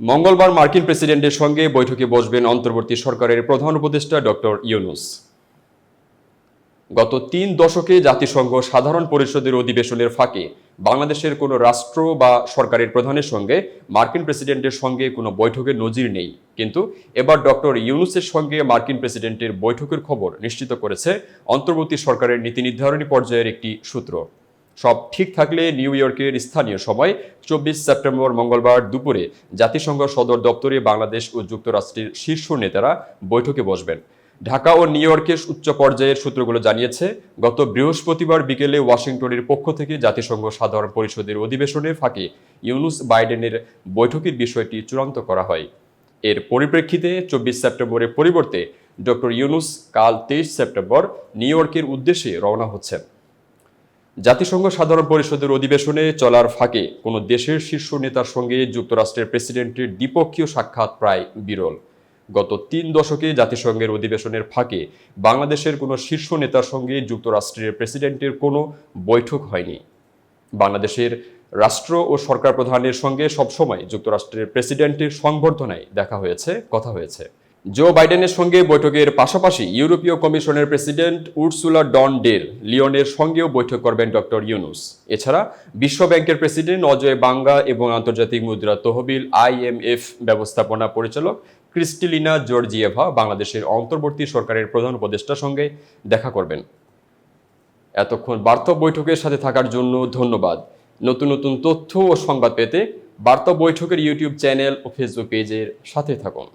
মঙ্গলবার মার্কিন প্রেসিডেন্টের সঙ্গে বৈঠকে বসবেন অন্তর্বর্তী সরকারের প্রধান উপদেষ্টা ডক্টর ইউনূস। গত ৩ দশকে জাতিসংঘ সাধারণ পরিষদের অধিবেশনের ফাঁকে বাংলাদেশের কোনো রাষ্ট্র বা সরকারের প্রধানের সঙ্গে মার্কিন প্রেসিডেন্টের সঙ্গে কোনো বৈঠকের নজির নেই। কিন্তু এবার ডক্টর ইউনূসের সঙ্গে মার্কিন প্রেসিডেন্টের বৈঠকের খবর নিশ্চিত করেছে অন্তর্বর্তী সরকারের নীতি নির্ধারণী পর্যায়ের একটি সূত্র। সব ঠিক থাকলে নিউ ইয়র্কের স্থানীয় সময় ২৪ সেপ্টেম্বর মঙ্গলবার দুপুরে জাতিসংঘ সদর দপ্তরে বাংলাদেশ ও যুক্তরাষ্ট্রের শীর্ষ নেতারা বৈঠকে বসবেন। ঢাকা ও নিউ ইয়র্কের উচ্চ পর্যায়ের সূত্রগুলো জানিয়েছে, গত বৃহস্পতিবার বিকেলে ওয়াশিংটনের পক্ষ থেকে জাতিসংঘ সাধারণ পরিষদের অধিবেশনের ফাঁকে ইউনূস বাইডেনের বৈঠকের বিষয়টি চূড়ান্ত করা হয়। এর পরিপ্রেক্ষিতে ২৪ সেপ্টেম্বরের পরিবর্তে ডক্টর ইউনূস কাল ২৩ সেপ্টেম্বর নিউ ইয়র্কের উদ্দেশ্যে রওনা হচ্ছেন। জাতিসংঘ সাধারণ পরিষদের অধিবেশনে চলার ফাঁকে কোনো দেশের শীর্ষ নেতার সঙ্গে যুক্তরাষ্ট্রের প্রেসিডেন্টের দ্বিপক্ষীয় সাক্ষাৎ প্রায় বিরল। গত ৩ দশকে জাতিসংঘের অধিবেশনের ফাঁকে বাংলাদেশের কোনো শীর্ষ নেতার সঙ্গে যুক্তরাষ্ট্রের প্রেসিডেন্টের কোনো বৈঠক হয়নি। বাংলাদেশের রাষ্ট্র ও সরকার প্রধানের সঙ্গে সবসময় যুক্তরাষ্ট্রের প্রেসিডেন্টের সংবর্ধনায় দেখা হয়েছে, কথা হয়েছে। জো বাইডেনের সঙ্গে বৈঠকের পাশাপাশি ইউরোপীয় কমিশনের প্রেসিডেন্ট উর্সুলা ডন ডের লিওনের সঙ্গেও বৈঠক করবেন ডক্টর ইউনূস। এছাড়া বিশ্ব ব্যাংকের প্রেসিডেন্ট অজয় বাঙ্গা এবং আন্তর্জাতিক মুদ্রা তহবিল IMF ব্যবস্থাপনা পরিচালক ক্রিস্টেলিনা জর্জিয়েভা বাংলাদেশের অন্তর্বর্তী সরকারের প্রধান উপদেষ্টার সঙ্গে দেখা করবেন। এতক্ষণ বার্তা বৈঠকের সাথে থাকার জন্য ধন্যবাদ। নতুন নতুন তথ্য ও সংবাদ পেতে বার্তা বৈঠকের ইউটিউব চ্যানেল ও ফেসবুক পেজের সাথে থাকুন।